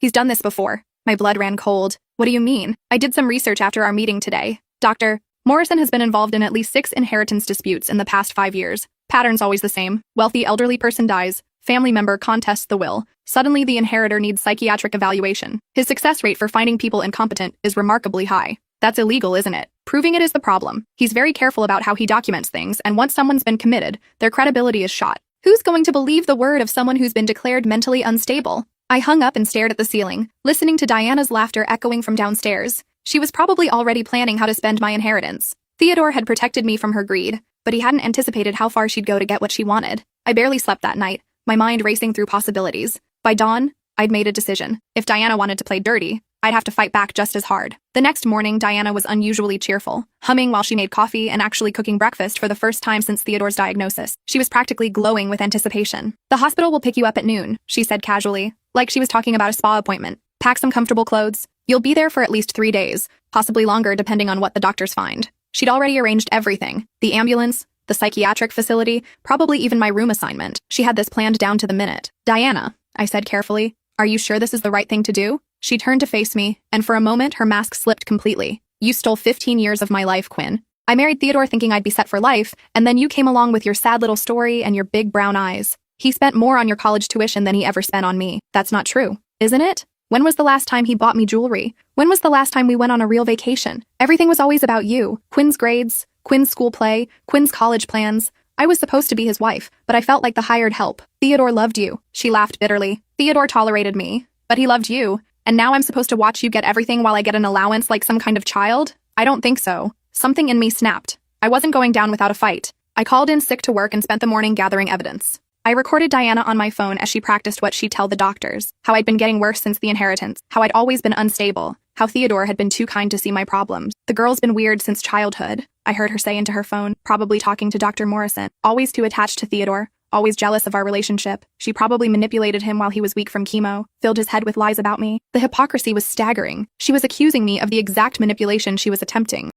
He's done this before. My blood ran cold. What do you mean? I did some research after our meeting today. Doctor, Morrison has been involved in at least 6 inheritance disputes in the past 5 years. Pattern's always the same. Wealthy elderly person dies. Family member contests the will. Suddenly the inheritor needs psychiatric evaluation. His success rate for finding people incompetent is remarkably high. That's illegal, isn't it? Proving it is the problem. He's very careful about how he documents things, and once someone's been committed, their credibility is shot. Who's going to believe the word of someone who's been declared mentally unstable? I hung up and stared at the ceiling, listening to Diana's laughter echoing from downstairs. She was probably already planning how to spend my inheritance. Theodore had protected me from her greed, but he hadn't anticipated how far she'd go to get what she wanted. I barely slept that night, my mind racing through possibilities. By dawn, I'd made a decision. If Diana wanted to play dirty, I'd have to fight back just as hard. The next morning, Diana was unusually cheerful, humming while she made coffee and actually cooking breakfast for the first time since Theodore's diagnosis. She was practically glowing with anticipation. "The hospital will pick you up at noon," she said casually, like she was talking about a spa appointment. "Pack some comfortable clothes. You'll be there for at least 3 days, possibly longer depending on what the doctors find." She'd already arranged everything. The ambulance, the psychiatric facility, probably even my room assignment. She had this planned down to the minute. "Diana," I said carefully, "are you sure this is the right thing to do?" She turned to face me, and for a moment her mask slipped completely. "You stole 15 years of my life, Quinn. I married Theodore thinking I'd be set for life, and then you came along with your sad little story and your big brown eyes. He spent more on your college tuition than he ever spent on me. That's not true, isn't it? When was the last time he bought me jewelry? When was the last time we went on a real vacation? Everything was always about you. Quinn's grades, Quinn's school play, Quinn's college plans. I was supposed to be his wife, but I felt like the hired help. Theodore loved you." She laughed bitterly. "Theodore tolerated me, but he loved you. And now I'm supposed to watch you get everything while I get an allowance like some kind of child? I don't think so." Something in me snapped. I wasn't going down without a fight. I called in sick to work and spent the morning gathering evidence. I recorded Diana on my phone as she practiced what she'd tell the doctors, how I'd been getting worse since the inheritance, how I'd always been unstable, how Theodore had been too kind to see my problems. "The girl's been weird since childhood," I heard her say into her phone, probably talking to Dr. Morrison. "Always too attached to Theodore. Always jealous of our relationship. She probably manipulated him while he was weak from chemo, filled his head with lies about me." The hypocrisy was staggering. She was accusing me of the exact manipulation she was attempting.